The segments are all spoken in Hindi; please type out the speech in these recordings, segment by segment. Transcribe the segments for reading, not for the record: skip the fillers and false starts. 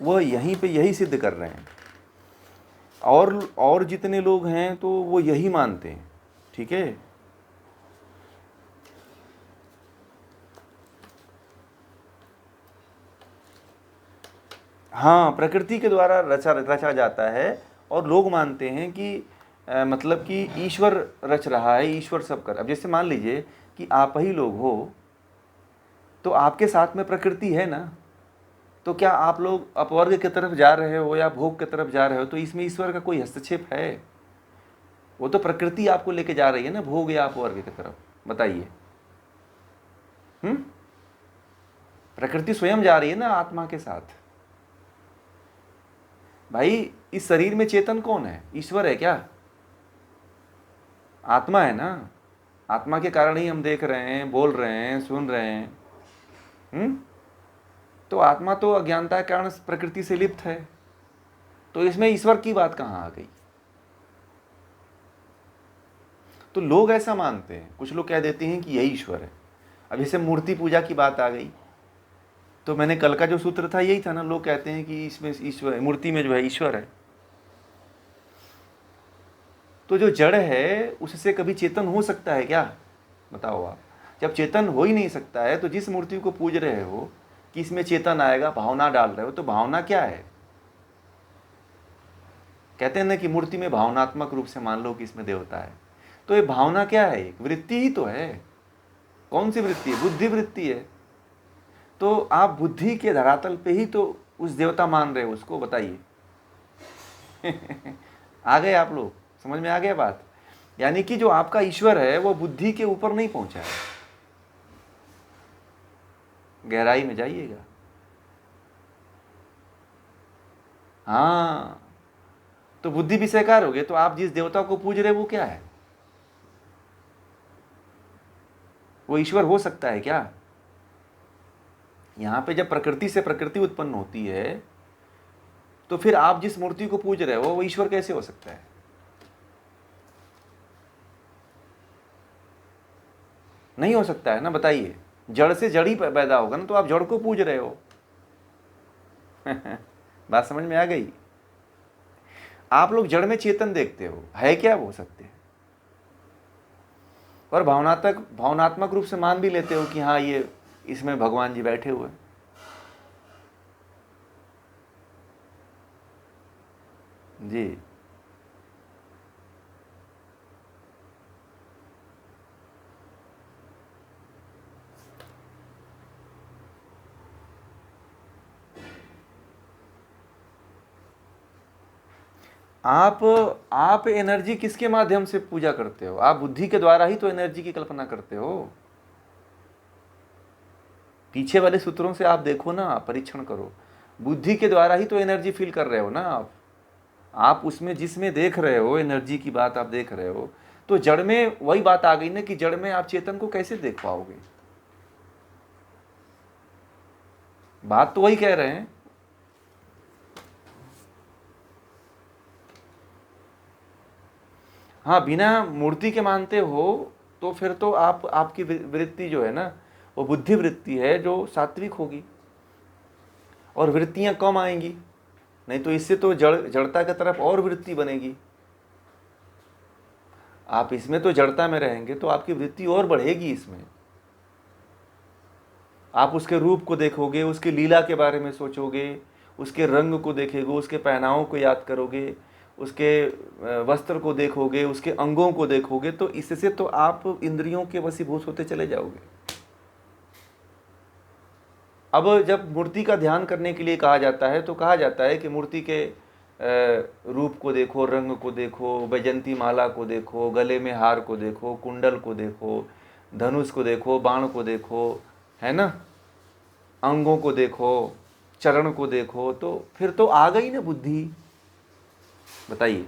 वह यहीं पे यही सिद्ध कर रहे हैं। और जितने लोग हैं तो वो यही मानते हैं। ठीक है, हाँ, प्रकृति के द्वारा रचा रचा जाता है। और लोग मानते हैं कि मतलब कि ईश्वर रच रहा है, ईश्वर सब कर। अब जैसे मान लीजिए कि आप ही लोग हो, तो आपके साथ में प्रकृति है ना, तो क्या आप लोग अपवर्ग की तरफ जा रहे हो या भोग की तरफ जा रहे हो, तो इसमें ईश्वर का कोई हस्तक्षेप है? वो तो प्रकृति आपको लेके जा रही है ना, भोग या अपवर्ग की तरफ। बताइए। प्रकृति स्वयं जा रही है ना आत्मा के साथ। भाई, इस शरीर में चेतन कौन है? ईश्वर है क्या? आत्मा है ना। आत्मा के कारण ही हम देख रहे हैं, बोल रहे हैं, सुन रहे हैं। तो आत्मा तो अज्ञानता के कारण प्रकृति से लिप्त है, तो इसमें ईश्वर की बात कहाँ आ गई? तो लोग ऐसा मानते हैं, कुछ लोग कह देते हैं कि यही ईश्वर है। अब जैसे मूर्ति पूजा की बात आ गई, तो मैंने कल का जो सूत्र था यही था ना, लोग कहते हैं कि इसमें ईश्वर, मूर्ति में जो है ईश्वर है। तो जो जड़ है उससे कभी चेतन हो सकता है क्या? बताओ आप। जब चेतन हो ही नहीं सकता है, तो जिस मूर्ति को पूज रहे हो कि इसमें चेतन आएगा, भावना डाल रहे हो, तो भावना क्या है? कहते हैं ना कि मूर्ति में भावनात्मक रूप से मान लो कि इसमें देवता है, तो ये भावना क्या है? एक वृत्ति ही तो है। कौन सी वृत्ति है? बुद्धि वृत्ति है। तो आप बुद्धि के धरातल पे ही तो उस देवता मान रहे हो उसको। बताइए। आ गए आप लोग? समझ में आ गया बात? यानी कि जो आपका ईश्वर है वो बुद्धि के ऊपर नहीं पहुंचा है। गहराई में जाइएगा। हाँ, तो बुद्धि विषयकार हो गए, तो आप जिस देवता को पूज रहे हो वो क्या है? वो ईश्वर हो सकता है क्या? यहां पे जब प्रकृति से प्रकृति उत्पन्न होती है, तो फिर आप जिस मूर्ति को पूज रहे हो वो ईश्वर कैसे हो सकता है? नहीं हो सकता है ना। बताइए। जड़ से जड़ ही पैदा होगा ना, तो आप जड़ को पूज रहे हो। बात समझ में आ गई? आप लोग जड़ में चेतन देखते हो, है क्या वो सत्य? और भावनात्मक रूप से मान भी लेते हो कि हाँ, ये इसमें भगवान जी बैठे हुए हैं। जी। आप एनर्जी किसके माध्यम से पूजा करते हो? आप बुद्धि के द्वारा ही तो एनर्जी की कल्पना करते हो। पीछे वाले सूत्रों से आप देखो ना, परीक्षण करो। बुद्धि के द्वारा ही तो एनर्जी फील कर रहे हो ना आप उसमें जिसमें देख रहे हो एनर्जी की बात आप देख रहे हो। तो जड़ में वही बात आ गई ना कि जड़ में आप चेतन को कैसे देख पाओगे? बात तो वही कह रहे हैं। हाँ, बिना मूर्ति के मानते हो तो फिर तो आपकी वृत्ति जो है ना, वो बुद्धि वृत्ति है जो सात्विक होगी, और वृत्तियां कम आएंगी। नहीं तो इससे तो जड़ता की तरफ और वृत्ति बनेगी। आप इसमें तो जड़ता में रहेंगे तो आपकी वृत्ति और बढ़ेगी इसमें। आप उसके रूप को देखोगे, उसके लीला के बारे में सोचोगे, उसके रंग को देखेगो, उसके पहनावों को याद करोगे, उसके वस्त्र को देखोगे, उसके अंगों को देखोगे, तो इससे तो आप इंद्रियों के वशीभूत होते चले जाओगे। अब जब मूर्ति का ध्यान करने के लिए कहा जाता है तो कहा जाता है कि मूर्ति के रूप को देखो, रंग को देखो, वैजंती माला को देखो, गले में हार को देखो, कुंडल को देखो, धनुष को देखो, बाण को देखो, है ना, अंगों को देखो, चरण को देखो, तो फिर तो आ गई ना बुद्धि। बताइए।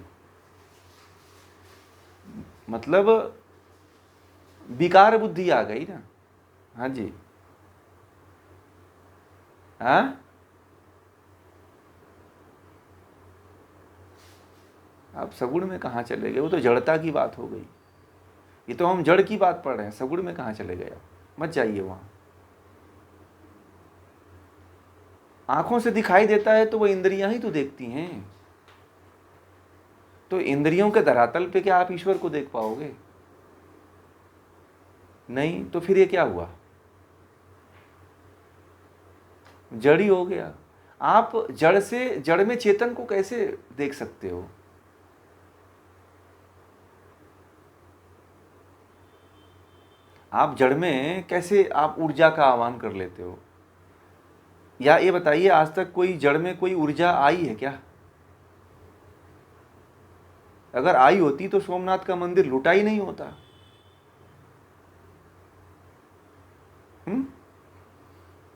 मतलब विकार बुद्धि आ गई ना। हाँ जी। हाँ, आप सगुण में कहाँ चले गए? वो तो जड़ता की बात हो गई। ये तो हम जड़ की बात पढ़ रहे हैं, सगुण में कहाँ चले गए? आप मत जाइए वहाँ। आंखों से दिखाई देता है तो वो इंद्रियां ही तो देखती हैं। तो इंद्रियों के धरातल पे क्या आप ईश्वर को देख पाओगे? नहीं, तो फिर ये क्या हुआ? जड़ ही हो गया। आप जड़ से, जड़ में चेतन को कैसे देख सकते हो? आप जड़ में कैसे आप ऊर्जा का आह्वान कर लेते हो? या ये बताइए, आज तक कोई जड़ में कोई ऊर्जा आई है क्या? अगर आई होती तो सोमनाथ का मंदिर लूटा ही नहीं होता।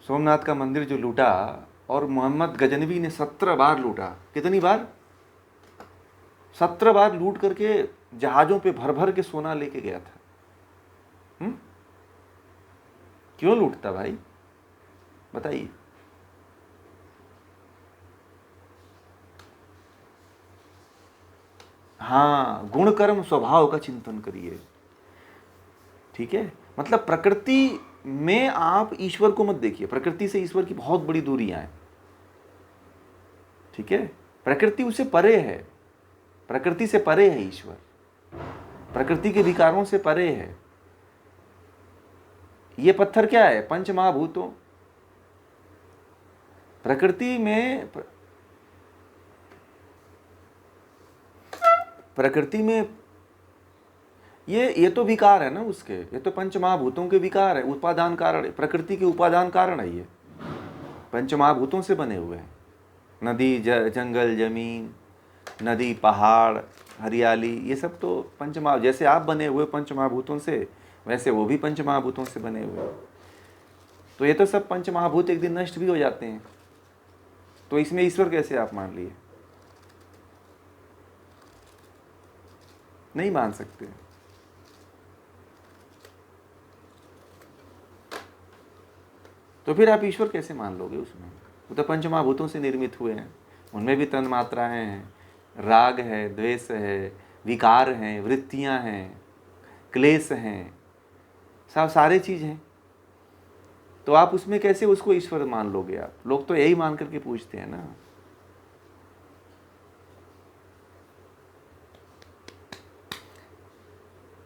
सोमनाथ का मंदिर जो लूटा, और मोहम्मद गजनवी ने 17 बार लूटा। कितनी बार? 17 बार लूट करके जहाजों पे भर भर के सोना लेके गया था। क्यों लूटता भाई, बताइए? हाँ, गुण कर्म स्वभाव का चिंतन करिए। ठीक है, मतलब प्रकृति में आप ईश्वर को मत देखिए। प्रकृति से ईश्वर की बहुत बड़ी दूरियां हैं। ठीक है, प्रकृति उससे परे है। प्रकृति से परे है ईश्वर, प्रकृति के विकारों से परे है। ये पत्थर क्या है? पंच महाभूतों। प्रकृति में, प्रकृति में ये तो विकार है ना उसके, ये तो पंच महाभूतों के विकार है, उपादान कारण है। प्रकृति के उपादान कारण है ये, पंच महाभूतों से बने हुए हैं। नदी, जंगल, जमीन, नदी, पहाड़, हरियाली, ये सब तो पंचमहा, जैसे आप बने हुए पंच महाभूतों से, वैसे वो भी पंच महाभूतों से बने हुए हैं। तो ये तो सब पंच महाभूत एक दिन नष्ट भी हो जाते हैं, तो इसमें ईश्वर कैसे आप मान लिए? नहीं मान सकते। तो फिर आप ईश्वर कैसे मान लोगे उसमें? वो तो पंच महाभूतों से निर्मित हुए हैं, उनमें भी तन मात्राएं हैं, राग है, द्वेष है, विकार हैं, वृत्तियां हैं, क्लेश हैं, सब सारे चीज हैं। तो आप उसमें कैसे उसको ईश्वर मान लोगे? आप लोग तो यही मान करके पूछते हैं ना।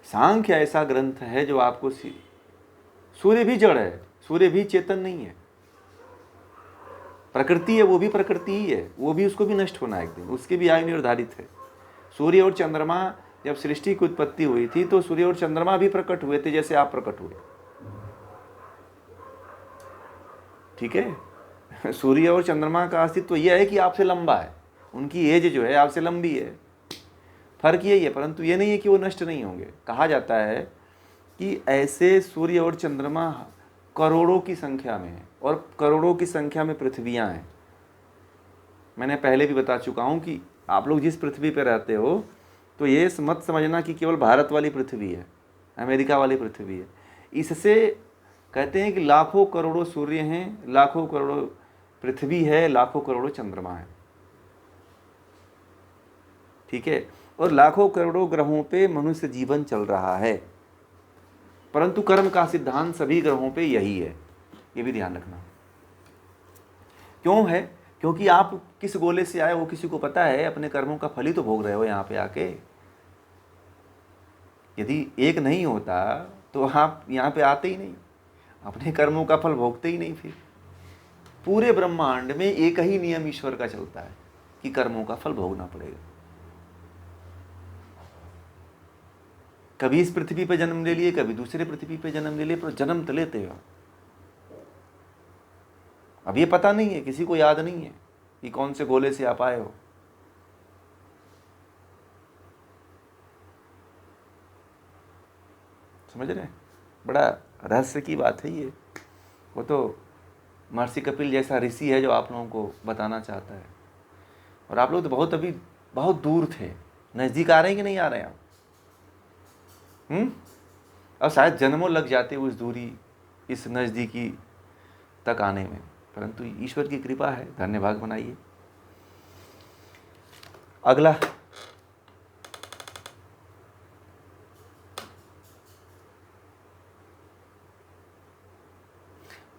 सांख्य ऐसा ग्रंथ है जो आपको, सूर्य भी जड़ है, सूर्य भी चेतन नहीं है। प्रकृति है, वो भी प्रकृति ही है, वो भी, उसको भी नष्ट होना है एक दिन, उसकी भी आयु निर्धारित है। सूर्य और चंद्रमा, जब सृष्टि की उत्पत्ति हुई थी तो सूर्य और चंद्रमा भी प्रकट हुए थे जैसे आप प्रकट हुए। ठीक है, सूर्य और चंद्रमा का अस्तित्व यह है कि आपसे लंबा है, उनकी एज जो है आपसे लंबी है, फर्क यही है। परंतु ये नहीं है कि वो नष्ट नहीं होंगे। कहा जाता है कि ऐसे सूर्य और चंद्रमा करोड़ों की संख्या में है, और करोड़ों की संख्या में पृथ्वियां हैं। मैंने पहले भी बता चुका हूं कि आप लोग जिस पृथ्वी पर रहते हो, तो ये मत समझना कि केवल भारत वाली पृथ्वी है, अमेरिका वाली पृथ्वी है। इससे कहते हैं कि लाखों करोड़ों सूर्य हैं, लाखों करोड़ों पृथ्वी है, लाखों करोड़ों चंद्रमा है। ठीक है, और लाखों करोड़ों ग्रहों पे मनुष्य जीवन चल रहा है। परंतु कर्म का सिद्धांत सभी ग्रहों पे यही है, ये भी ध्यान रखना। क्यों है? क्योंकि आप किस गोले से आए हो किसी को पता है? अपने कर्मों का फल ही तो भोग रहे हो यहाँ पे आके। यदि एक नहीं होता तो आप यहाँ पे आते ही नहीं, अपने कर्मों का फल भोगते ही नहीं। फिर पूरे ब्रह्मांड में एक ही नियम ईश्वर का चलता है कि कर्मों का फल भोगना पड़ेगा। कभी इस पृथ्वी पे जन्म ले लिए, कभी दूसरे पृथ्वी पे जन्म ले लिए, पर जन्म तो लेते हो। अब ये पता नहीं है, किसी को याद नहीं है कि कौन से गोले से आप आए हो। समझ रहे हैं? बड़ा रहस्य की बात है ये। वो तो महर्षि कपिल जैसा ऋषि है जो आप लोगों को बताना चाहता है, और आप लोग तो बहुत अभी बहुत दूर थे। नज़दीक आ रहे हैं कि नहीं आ रहे हैं आप? और शायद जन्मों लग जाते उस दूरी, इस नज़दीकी तक आने में, परंतु ईश्वर की कृपा है। धन्यवाद बनाइए। अगला,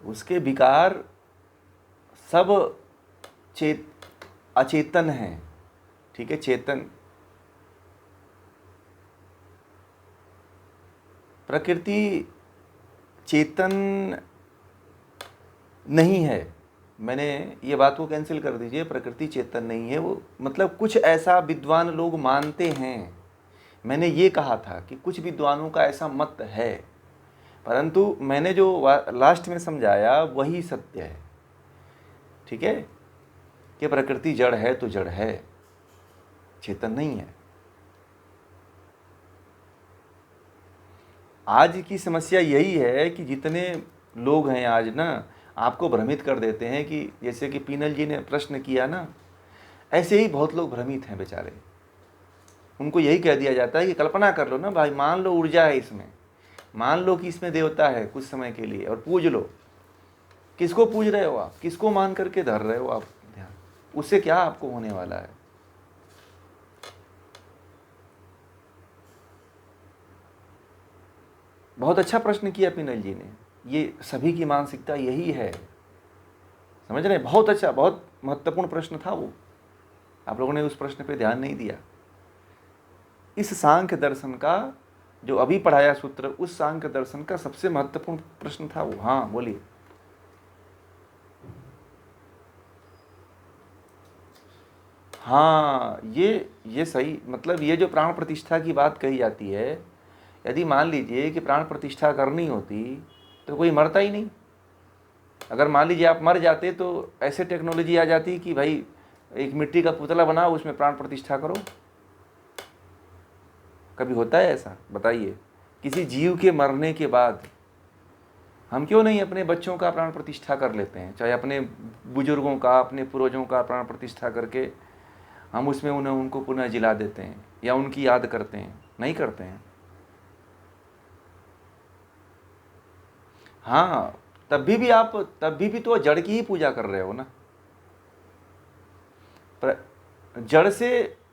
उसके विकार सब अचेतन है, ठीक है, चेतन। प्रकृति चेतन नहीं है, मैंने ये बात को कैंसिल कर दीजिए, प्रकृति चेतन नहीं है। वो मतलब कुछ ऐसा विद्वान लोग मानते हैं, मैंने ये कहा था कि कुछ विद्वानों का ऐसा मत है, परंतु मैंने जो लास्ट में समझाया वही सत्य है, ठीक है, कि प्रकृति जड़ है तो जड़ है, चेतन नहीं है। आज की समस्या यही है कि जितने लोग हैं आज ना, आपको भ्रमित कर देते हैं कि जैसे कि पीनल जी ने प्रश्न किया ना, ऐसे ही बहुत लोग भ्रमित हैं बेचारे। उनको यही कह दिया जाता है कि कल्पना कर लो ना भाई, मान लो ऊर्जा है इसमें, मान लो कि इसमें देवता है कुछ समय के लिए, और पूज लो। किसको पूज रहे हो आप, किसको मान करके धर रहे हो आप ध्यान, उससे क्या आपको होने वाला है? बहुत अच्छा प्रश्न किया पीनल जी ने, ये सभी की मानसिकता यही है, समझ रहे हैं? बहुत अच्छा, बहुत महत्वपूर्ण प्रश्न था वो, आप लोगों ने उस प्रश्न पे ध्यान नहीं दिया। इस सांख्य दर्शन का जो अभी पढ़ाया सूत्र, उस सांख्य दर्शन का सबसे महत्वपूर्ण प्रश्न था वो। हाँ बोलिए। हाँ, ये सही, मतलब ये जो प्राण प्रतिष्ठा की बात कही जाती है, यदि मान लीजिए कि प्राण प्रतिष्ठा करनी होती तो कोई मरता ही नहीं। अगर मान लीजिए आप मर जाते तो ऐसे टेक्नोलॉजी आ जाती कि भाई एक मिट्टी का पुतला बनाओ, उसमें प्राण प्रतिष्ठा करो। कभी होता है ऐसा? बताइए। किसी जीव के मरने के बाद हम क्यों नहीं अपने बच्चों का प्राण प्रतिष्ठा कर लेते हैं, चाहे अपने बुजुर्गों का, अपने पूर्वजों का प्राण प्रतिष्ठा करके हम उसमें उनको पुनः जिला देते हैं या उनकी याद करते हैं? नहीं करते हैं। हाँ, तभी भी तो जड़ की ही पूजा कर रहे हो ना।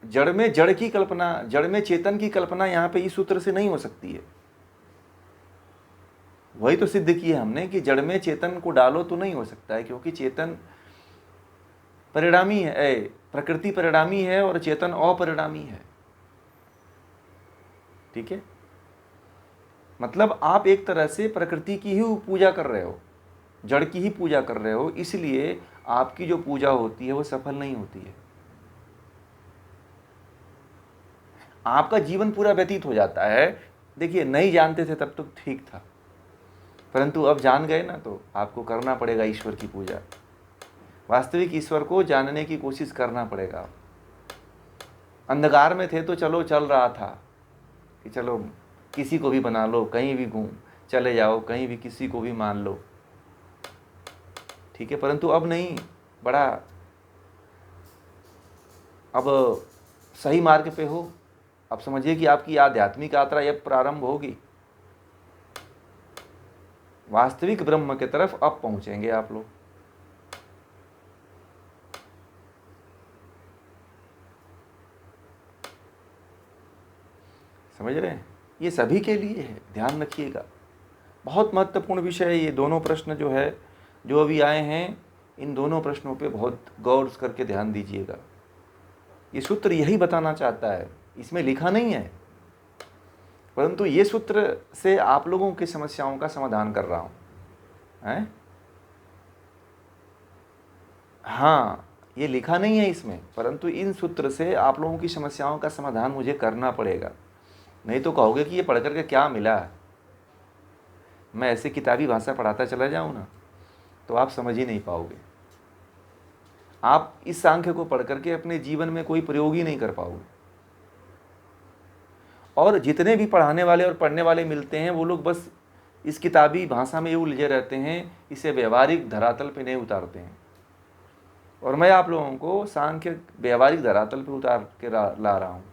जड़ में जड़ की कल्पना, जड़ में चेतन की कल्पना यहाँ पे इस सूत्र से नहीं हो सकती है। वही तो सिद्ध किया हमने कि जड़ में चेतन को डालो तो नहीं हो सकता है, क्योंकि चेतन परिणामी है, प्रकृति परिणामी है और चेतन अपरिणामी है, ठीक है। मतलब आप एक तरह से प्रकृति की ही पूजा कर रहे हो, जड़ की ही पूजा कर रहे हो, इसलिए आपकी जो पूजा होती है वो सफल नहीं होती है। आपका जीवन पूरा व्यतीत हो जाता है। देखिए, नहीं जानते थे तब तो ठीक था, परंतु अब जान गए ना, तो आपको करना पड़ेगा ईश्वर की पूजा। वास्तविक ईश्वर को जानने की कोशिश करना पड़ेगा। अंधकार में थे तो चलो चल रहा था कि चलो किसी को भी बना लो, कहीं भी घूम चले जाओ, कहीं भी किसी को भी मान लो, ठीक है। परंतु अब नहीं, बड़ा अब सही मार्ग पे हो। अब समझिए कि आपकी आध्यात्मिक यात्रा अब प्रारंभ होगी, वास्तविक ब्रह्म की तरफ अब पहुंचेंगे आप लोग। समझ रहे हैं? ये सभी के लिए है, ध्यान रखिएगा। बहुत महत्वपूर्ण विषय है ये दोनों प्रश्न जो है, जो अभी आए हैं, इन दोनों प्रश्नों पे बहुत गौर करके ध्यान दीजिएगा। ये सूत्र यही बताना चाहता है, इसमें लिखा नहीं है, परंतु ये सूत्र से आप लोगों की समस्याओं का समाधान कर रहा हूँ, हैं? हाँ, ये लिखा नहीं है इसमें, परंतु इन सूत्र से आप लोगों की समस्याओं का समाधान मुझे करना पड़ेगा। नहीं तो कहोगे कि ये पढ़ करके क्या मिला, मैं ऐसे किताबी भाषा पढ़ाता चला जाऊँ ना, तो आप समझ ही नहीं पाओगे। आप इस सांख्य को पढ़ करके अपने जीवन में कोई प्रयोग ही नहीं कर पाओगे। और जितने भी पढ़ाने वाले और पढ़ने वाले मिलते हैं, वो लोग बस इस किताबी भाषा में उलझे रहते हैं, इसे व्यवहारिक धरातल पे नहीं उतारते हैं। और मैं आप लोगों को सांख्य व्यवहारिक धरातल पे उतार के ला रहा हूँ।